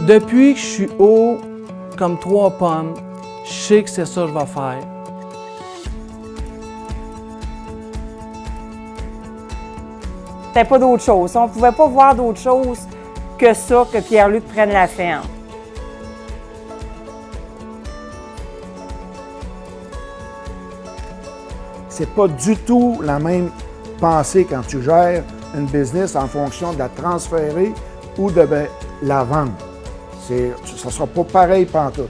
Depuis que je suis haut comme 3 pommes, je sais que c'est ça que je vais faire. C'était pas d'autre chose. On pouvait pas voir d'autre chose que ça, que Pierre-Luc prenne la ferme. C'est pas du tout la même pensée quand tu gères une business en fonction de la transférer ou de la vendre. Ça ne sera pas pareil pantoute.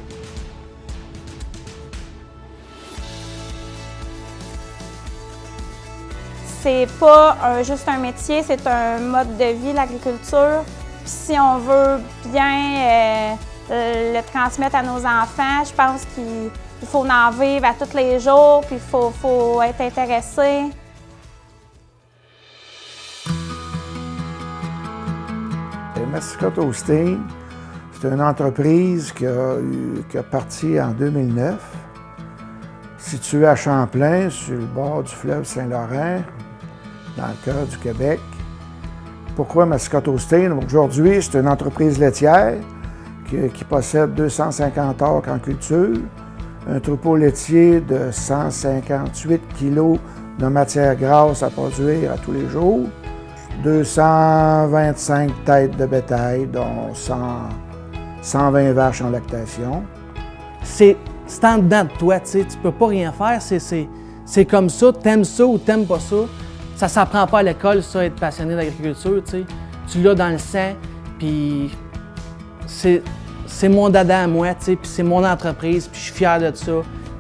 C'est pas juste un métier, c'est un mode de vie, l'agriculture. Puis si on veut bien le transmettre à nos enfants, je pense qu'il faut en vivre à tous les jours, puis il faut être intéressé. Mascotte Holstein, c'est une entreprise qui a parti en 2009, située à Champlain, sur le bord du fleuve Saint-Laurent, dans le cœur du Québec. Pourquoi Mascotte Holstein? Aujourd'hui, c'est une entreprise laitière qui possède 250 acres en culture, un troupeau laitier de 158 kg de matière grasse à produire à tous les jours, 225 têtes de bétail, dont 120 vaches en lactation. C'est en dedans de toi, tu sais, tu peux pas rien faire, c'est comme ça, t'aimes ça ou t'aimes pas ça. Ça s'apprend pas à l'école, ça, être passionné d'agriculture, tu sais. Tu l'as dans le sang, puis c'est mon dada à moi, tu sais, puis c'est mon entreprise, puis je suis fier de ça.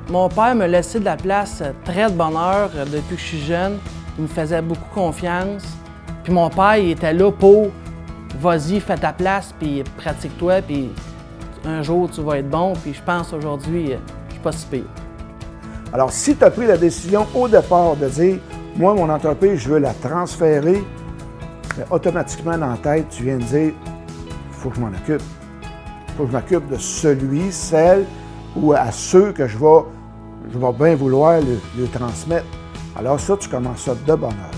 Mon père me laissait de la place très de bonne heure depuis que je suis jeune. Il me faisait beaucoup confiance. Puis mon père, il était là pour « vas-y, fais ta place, puis pratique-toi, puis un jour, tu vas être bon. » Puis je pense aujourd'hui, je suis pas si pire. Alors, si tu as pris la décision au départ de dire « moi, mon entreprise, je veux la transférer », automatiquement dans la tête, tu viens de dire « il faut que je m'en occupe. Il faut que je m'occupe de celui, celle ou à ceux que je vais bien vouloir le transmettre. » Alors ça, tu commences ça de bonne heure.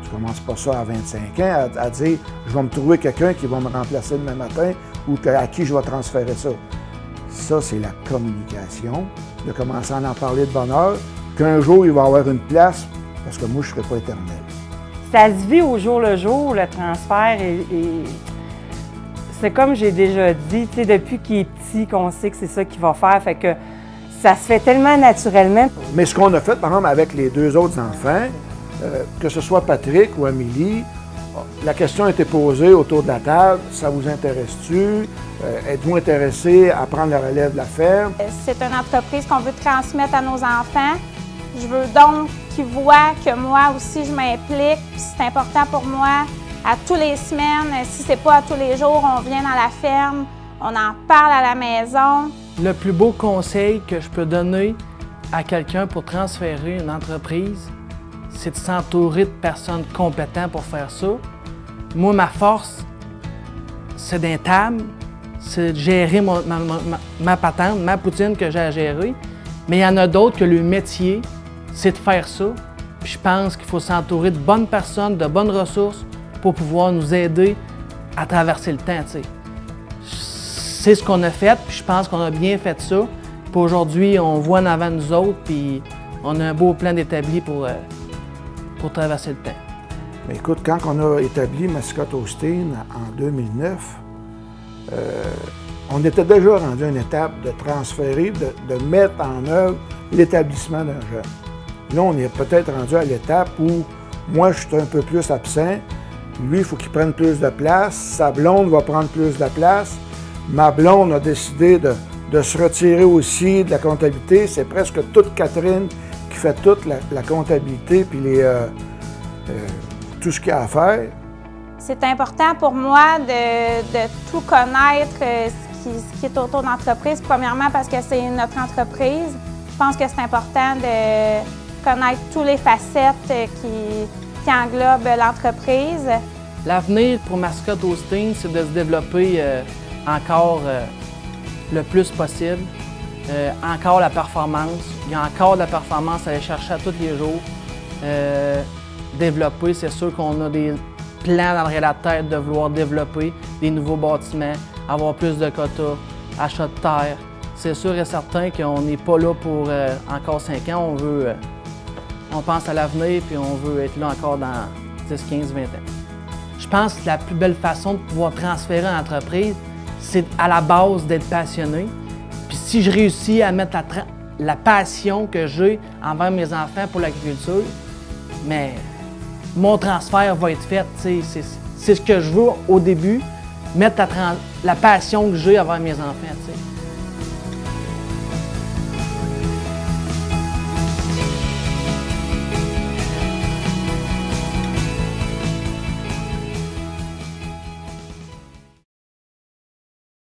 Tu ne commences pas ça à 25 ans à dire « je vais me trouver quelqu'un qui va me remplacer demain matin ou à qui je vais transférer ça. » Ça, c'est la communication, de commencer à en parler de bonne heure, qu'un jour, il va avoir une place, parce que moi, je ne serai pas éternel. Ça se vit au jour le jour, le transfert, et c'est comme j'ai déjà dit, tu sais, depuis qu'il est petit, qu'on sait que c'est ça qu'il va faire, fait que ça se fait tellement naturellement. Mais ce qu'on a fait, par exemple, avec les 2 autres enfants, que ce soit Patrick ou Amélie, la question a été posée autour de la table, ça vous intéresse-tu? Êtes-vous intéressé à prendre la relève de la ferme? C'est une entreprise qu'on veut transmettre à nos enfants. Je veux donc qu'ils voient que moi aussi, je m'implique. C'est important pour moi. À tous les semaines, si c'est pas à tous les jours, on vient dans la ferme, on en parle à la maison. Le plus beau conseil que je peux donner à quelqu'un pour transférer une entreprise, c'est de s'entourer de personnes compétentes pour faire ça. Moi, ma force, c'est d'un table, c'est de gérer ma patente, ma poutine que j'ai à gérer. Mais il y en a d'autres que le métier, c'est de faire ça. Puis je pense qu'il faut s'entourer de bonnes personnes, de bonnes ressources pour pouvoir nous aider à traverser le temps, tu sais. C'est ce qu'on a fait, puis je pense qu'on a bien fait ça. Puis aujourd'hui, on voit en avant nous autres, puis on a un beau plan d'établi pour traverser le temps. Mais écoute, quand on a établi Mascotte Holstein en 2009, on était déjà rendu à une étape de transférer, de mettre en œuvre l'établissement d'un jeune. Là, on est peut-être rendu à l'étape où moi, je suis un peu plus absent. Lui, il faut qu'il prenne plus de place. Sa blonde va prendre plus de place. Ma blonde a décidé de se retirer aussi de la comptabilité. C'est presque toute Catherine qui fait toute la comptabilité puis tout ce qu'il y a à faire. C'est important pour moi de tout connaître ce qui est autour de l'entreprise. Premièrement, parce que c'est notre entreprise. Je pense que c'est important de connaître toutes les facettes qui englobent l'entreprise. L'avenir pour Mascotte Holstein, c'est de se développer encore le plus possible. Encore la performance. Il y a encore de la performance à aller chercher à tous les jours. Développer, c'est sûr qu'on a des plans dans la tête de vouloir développer des nouveaux bâtiments, avoir plus de quotas, achat de terre. C'est sûr et certain qu'on n'est pas là pour encore 5 ans. On pense à l'avenir puis on veut être là encore dans 10, 15, 20 ans. Je pense que la plus belle façon de pouvoir transférer en entreprise, c'est à la base d'être passionné. Puis si je réussis à mettre la passion que j'ai envers mes enfants pour l'agriculture, mais mon transfert va être fait. C'est ce que je veux au début, mettre la passion que j'ai envers mes enfants. T'sais.